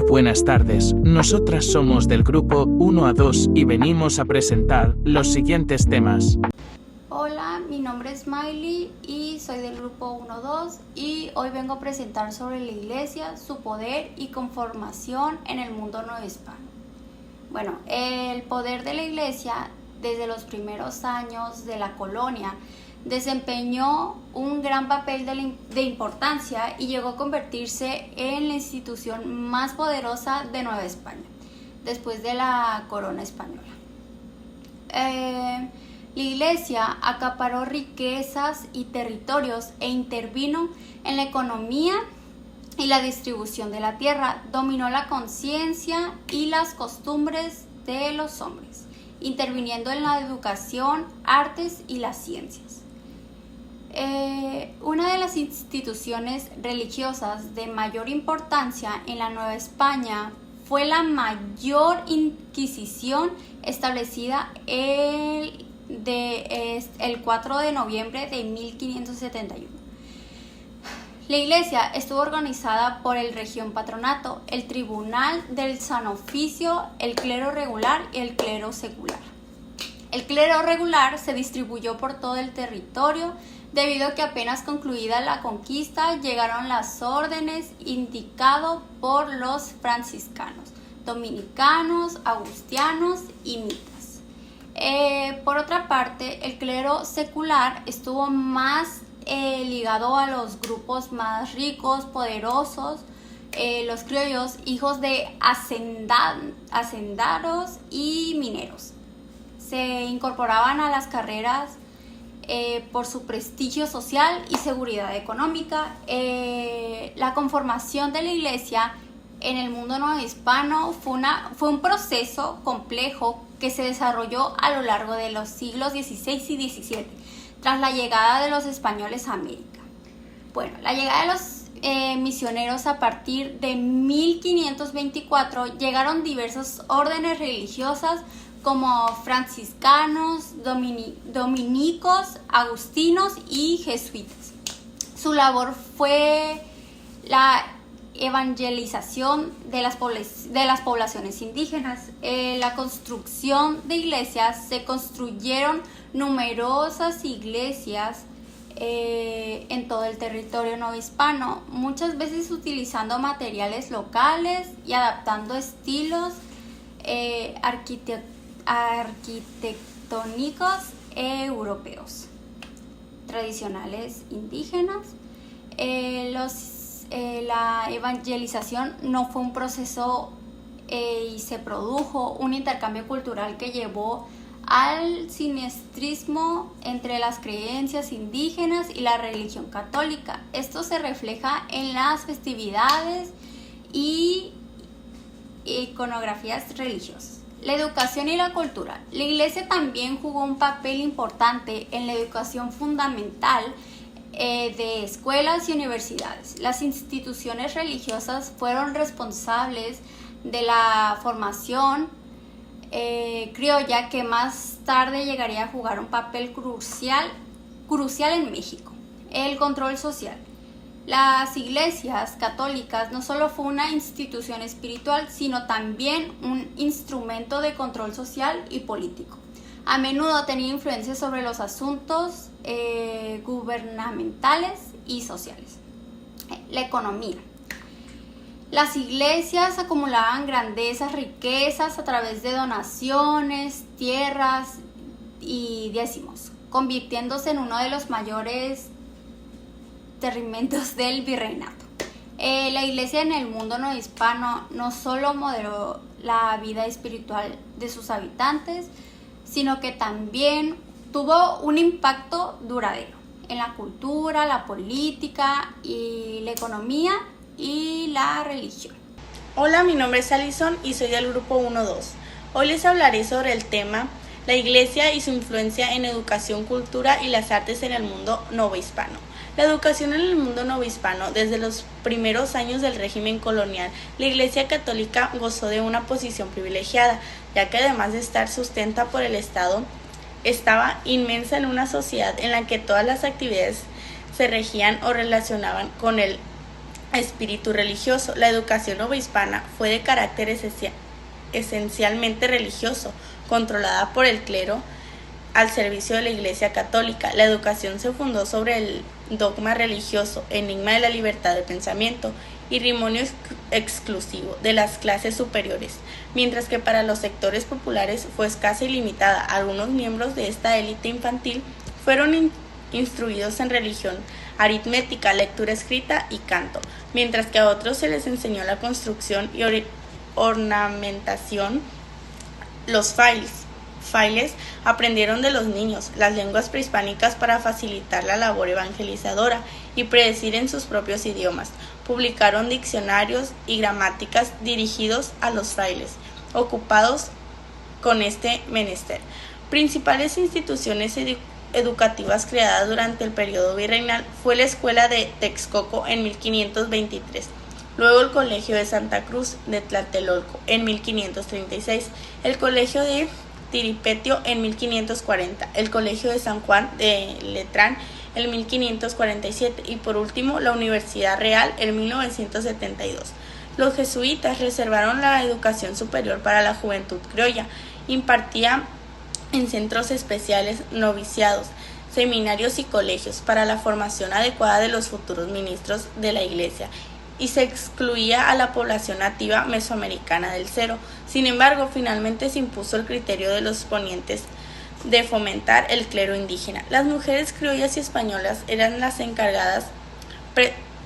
Buenas tardes, nosotras somos del grupo 1 a 2 y venimos a presentar los siguientes temas. Hola, mi nombre es Miley y soy del grupo 1-2 y hoy vengo a presentar sobre la iglesia, su poder y conformación en el mundo novohispano. Bueno, el poder de la iglesia desde los primeros años de la colonia desempeñó un gran papel de importancia y llegó a convertirse en la institución más poderosa de Nueva España, después de la corona española. La iglesia acaparó riquezas y territorios e intervino en la economía y la distribución de la tierra, dominó la conciencia y las costumbres de los hombres, interviniendo en la educación, artes y las ciencias. Una de las instituciones religiosas de mayor importancia en la Nueva España fue la Mayor Inquisición, establecida el 4 de noviembre de 1571. La iglesia estuvo organizada por el Región Patronato, el Tribunal del San Oficio, el clero regular y el clero secular. El clero regular se distribuyó por todo el territorio debido a que apenas concluida la conquista llegaron las órdenes indicadas por los franciscanos, dominicanos, agustianos y mitas. Por otra parte, el clero secular estuvo más ligado a los grupos más ricos, poderosos, los criollos, hijos de hacendados y mineros. Se incorporaban a las carreras por su prestigio social y seguridad económica. La conformación de la iglesia en el mundo novohispano fue un proceso complejo que se desarrolló a lo largo de los siglos XVI y XVII, tras la llegada de los españoles a América. Bueno, la llegada de los misioneros a partir de 1524 llegaron diversas órdenes religiosas como franciscanos, dominicos, agustinos y jesuitas. Su labor fue la evangelización de las poblaciones indígenas. La construcción de iglesias, se construyeron numerosas iglesias en todo el territorio novohispano, muchas veces utilizando materiales locales y adaptando estilos arquitectónicos europeos tradicionales indígenas. La evangelización no fue un proceso y se produjo un intercambio cultural que llevó al sincretismo entre las creencias indígenas y la religión católica. Esto se refleja en las festividades y iconografías religiosas. La educación y la cultura. La iglesia también jugó un papel importante en la educación fundamental de escuelas y universidades. Las instituciones religiosas fueron responsables de la formación criolla, que más tarde llegaría a jugar un papel crucial en México. El control social. Las iglesias católicas no solo fue una institución espiritual, sino también un instrumento de control social y político. A menudo tenía influencia sobre los asuntos gubernamentales y sociales. La economía. Las iglesias acumulaban grandezas, riquezas a través de donaciones, tierras y diezmos, convirtiéndose en uno de los mayores territorios del virreinato. La iglesia en el mundo novohispano no solo modeló la vida espiritual de sus habitantes, sino que también tuvo un impacto duradero en la cultura, la política y la economía y la religión. Hola, mi nombre es Alison y soy del grupo 1-2. Hoy les hablaré sobre el tema la iglesia y su influencia en educación, cultura y las artes en el mundo novohispano. La educación en el mundo novohispano, desde los primeros años del régimen colonial, la Iglesia Católica gozó de una posición privilegiada, ya que además de estar sustentada por el Estado, estaba inmersa en una sociedad en la que todas las actividades se regían o relacionaban con el espíritu religioso. La educación novohispana fue de carácter esencialmente religioso, controlada por el clero al servicio de la Iglesia Católica. La educación se fundó sobre el dogma religioso, enigma de la libertad de pensamiento y rimonio exclusivo de las clases superiores, mientras que para los sectores populares fue escasa y limitada. Algunos miembros de esta élite infantil fueron instruidos en religión, aritmética, lectura escrita y canto, mientras que a otros se les enseñó la construcción y ornamentación. Los frailes aprendieron de los niños las lenguas prehispánicas para facilitar la labor evangelizadora y predecir en sus propios idiomas. Publicaron diccionarios y gramáticas dirigidos a los frailes, ocupados con este menester. Principales instituciones educativas creadas durante el periodo virreinal fue la Escuela de Texcoco en 1523, luego el Colegio de Santa Cruz de Tlatelolco en 1536, el Colegio de Tiripetio en 1540, el Colegio de San Juan de Letrán en 1547 y por último la Universidad Real en 1972. Los jesuitas reservaron la educación superior para la juventud criolla, impartía en centros especiales noviciados, seminarios y colegios para la formación adecuada de los futuros ministros de la Iglesia, y se excluía a la población nativa mesoamericana del cero. Sin embargo, finalmente se impuso el criterio de los ponientes de fomentar el clero indígena. Las mujeres criollas y españolas eran las encargadas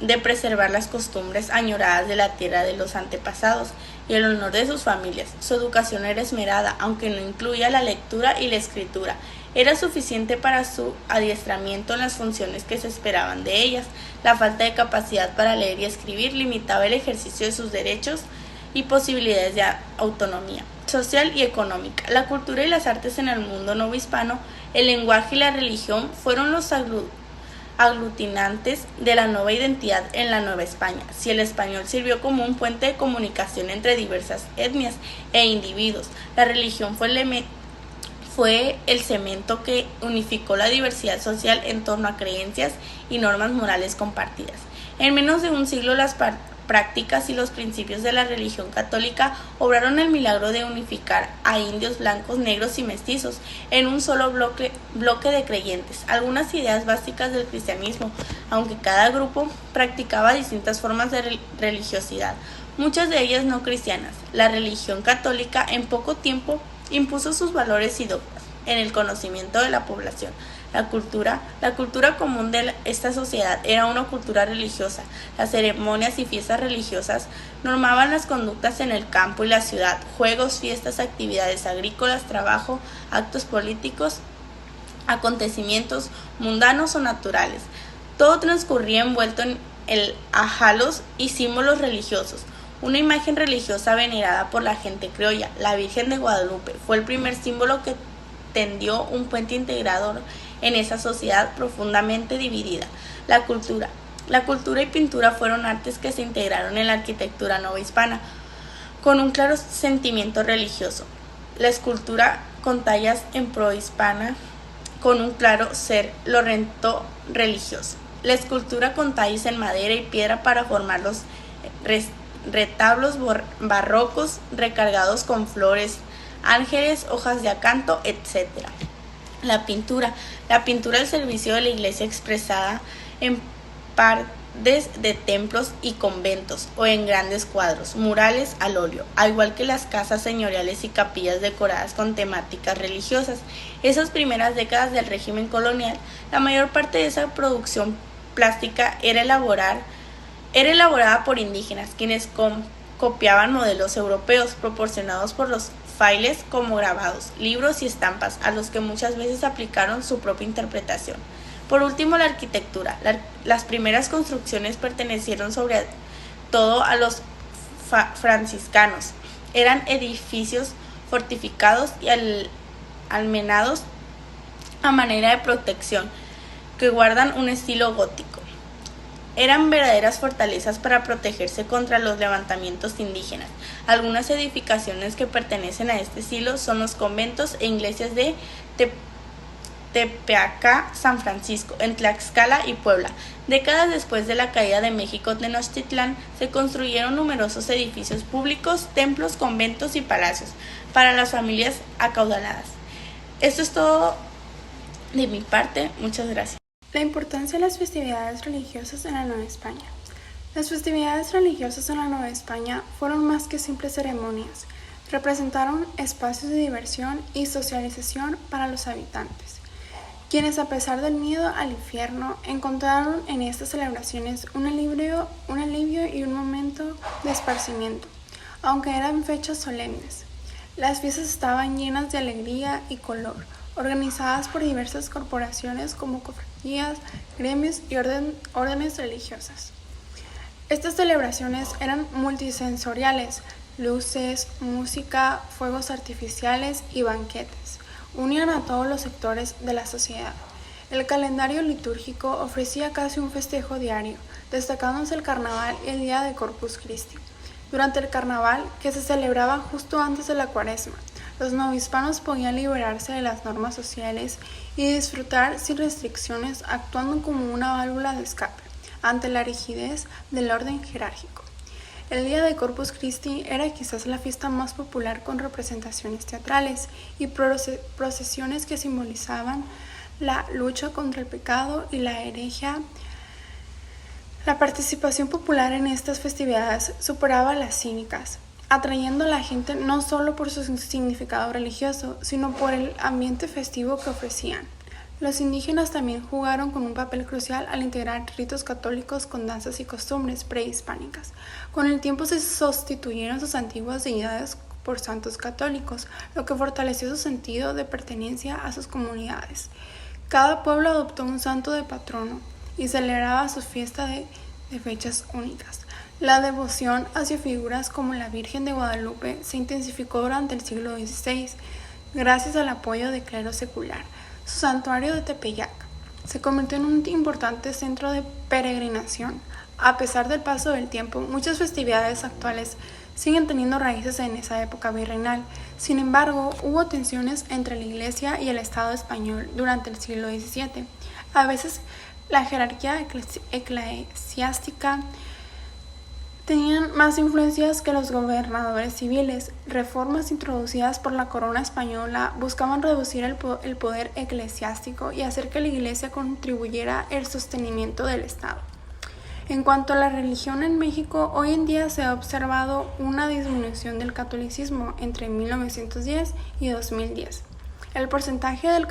de preservar las costumbres añoradas de la tierra de los antepasados y el honor de sus familias. Su educación era esmerada, aunque no incluía la lectura y la escritura. Era suficiente para su adiestramiento en las funciones que se esperaban de ellas. La falta de capacidad para leer y escribir limitaba el ejercicio de sus derechos y posibilidades de autonomía social y económica. La cultura y las artes en el mundo novohispano, el lenguaje y la religión fueron los aglutinantes de la nueva identidad en la Nueva España. Si el español sirvió como un puente de comunicación entre diversas etnias e individuos, la religión fue el cemento que unificó la diversidad social en torno a creencias y normas morales compartidas. En menos de un siglo, las prácticas y los principios de la religión católica obraron el milagro de unificar a indios, blancos, negros y mestizos en un solo bloque de creyentes. Algunas ideas básicas del cristianismo, aunque cada grupo practicaba distintas formas de religiosidad, muchas de ellas no cristianas. La religión católica en poco tiempo impuso sus valores y dogmas en el conocimiento de la población. La cultura común de esta sociedad era una cultura religiosa. Las ceremonias y fiestas religiosas normaban las conductas en el campo y la ciudad, juegos, fiestas, actividades agrícolas, trabajo, actos políticos, acontecimientos mundanos o naturales. Todo transcurría envuelto en el halos y símbolos religiosos. Una imagen religiosa venerada por la gente criolla, la Virgen de Guadalupe, fue el primer símbolo que tendió un puente integrador en esa sociedad profundamente dividida. La cultura y pintura fueron artes que se integraron en la arquitectura novohispana con un claro sentimiento religioso. La escultura con tallas en prohispana con un claro ser lorento religioso. La escultura con tallas en madera y piedra para formar los retablos barrocos recargados con flores, ángeles, hojas de acanto, etc. La pintura al servicio de la iglesia expresada en paredes de templos y conventos o en grandes cuadros, murales al óleo, al igual que las casas señoriales y capillas decoradas con temáticas religiosas. Esas primeras décadas del régimen colonial, la mayor parte de esa producción plástica era elaborada por indígenas, quienes copiaban modelos europeos proporcionados por los frailes como grabados, libros y estampas, a los que muchas veces aplicaron su propia interpretación. Por último, la arquitectura. Las primeras construcciones pertenecieron sobre todo a los franciscanos. Eran edificios fortificados y almenados a manera de protección, que guardan un estilo gótico. Eran verdaderas fortalezas para protegerse contra los levantamientos indígenas. Algunas edificaciones que pertenecen a este estilo son los conventos e iglesias de Tepeaca, San Francisco, en Tlaxcala y Puebla. Décadas después de la caída de México Tenochtitlán, se construyeron numerosos edificios públicos, templos, conventos y palacios para las familias acaudaladas. Esto es todo de mi parte. Muchas gracias. La importancia de las festividades religiosas en la Nueva España. Las festividades religiosas en la Nueva España fueron más que simples ceremonias. Representaron espacios de diversión y socialización para los habitantes, quienes a pesar del miedo al infierno encontraron en estas celebraciones un alivio y un momento de esparcimiento, aunque eran fechas solemnes. Las fiestas estaban llenas de alegría y color, organizadas por diversas corporaciones como cofradías, gremios y órdenes religiosas. Estas celebraciones eran multisensoriales. Luces, música, fuegos artificiales y banquetes unían a todos los sectores de la sociedad. El calendario litúrgico ofrecía casi un festejo diario, destacándose el carnaval y el día de Corpus Christi. Durante el carnaval, que se celebraba justo antes de la Cuaresma, los novohispanos podían liberarse de las normas sociales y disfrutar sin restricciones, actuando como una válvula de escape ante la rigidez del orden jerárquico. El día de Corpus Christi era quizás la fiesta más popular, con representaciones teatrales y procesiones que simbolizaban la lucha contra el pecado y la herejía. La participación popular en estas festividades superaba a las cívicas, atrayendo a la gente no solo por su significado religioso, sino por el ambiente festivo que ofrecían. Los indígenas también jugaron con un papel crucial al integrar ritos católicos con danzas y costumbres prehispánicas. Con el tiempo se sustituyeron sus antiguas deidades por santos católicos, lo que fortaleció su sentido de pertenencia a sus comunidades. Cada pueblo adoptó un santo de patrono y celebraba su fiesta de fechas únicas. La devoción hacia figuras como la Virgen de Guadalupe se intensificó durante el siglo XVI, gracias al apoyo del clero secular. Su santuario de Tepeyac se convirtió en un importante centro de peregrinación. A pesar del paso del tiempo, muchas festividades actuales siguen teniendo raíces en esa época virreinal. Sin embargo, hubo tensiones entre la Iglesia y el Estado español durante el siglo XVII. A veces, la jerarquía eclesiástica tenían más influencias que los gobernadores civiles. Reformas introducidas por la corona española buscaban reducir el poder eclesiástico y hacer que la Iglesia contribuyera al sostenimiento del Estado. En cuanto a la religión en México, hoy en día se ha observado una disminución del catolicismo entre 1910 y 2010. El porcentaje de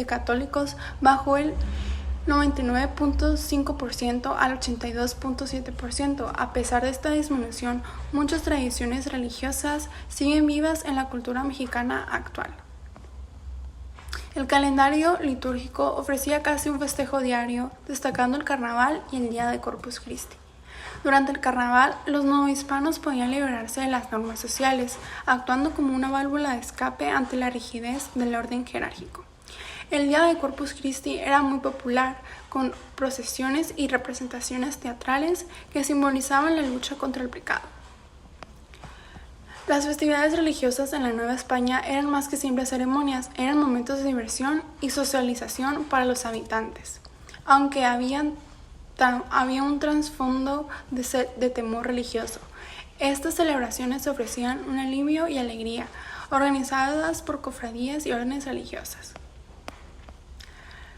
católicos bajó el 99.5% al 82.7%. A pesar de esta disminución, muchas tradiciones religiosas siguen vivas en la cultura mexicana actual. El calendario litúrgico ofrecía casi un festejo diario, destacando el carnaval y el día de Corpus Christi. Durante el carnaval, los novohispanos podían liberarse de las normas sociales, actuando como una válvula de escape ante la rigidez del orden jerárquico. El día de Corpus Christi era muy popular, con procesiones y representaciones teatrales que simbolizaban la lucha contra el pecado. Las festividades religiosas en la Nueva España eran más que simples ceremonias, eran momentos de diversión y socialización para los habitantes, aunque había un trasfondo de temor religioso. Estas celebraciones ofrecían un alivio y alegría, organizadas por cofradías y órdenes religiosas.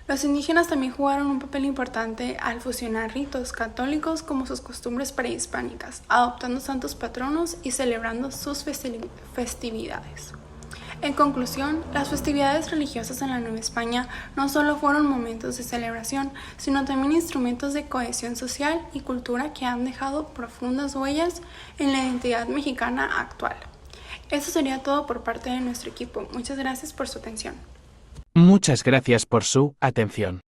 Los indígenas también jugaron un papel importante al fusionar ritos católicos como sus costumbres prehispánicas, adoptando santos patronos y celebrando sus festividades. En conclusión, las festividades religiosas en la Nueva España no solo fueron momentos de celebración, sino también instrumentos de cohesión social y cultura que han dejado profundas huellas en la identidad mexicana actual. Eso sería todo por parte de nuestro equipo. Muchas gracias por su atención. Muchas gracias por su atención.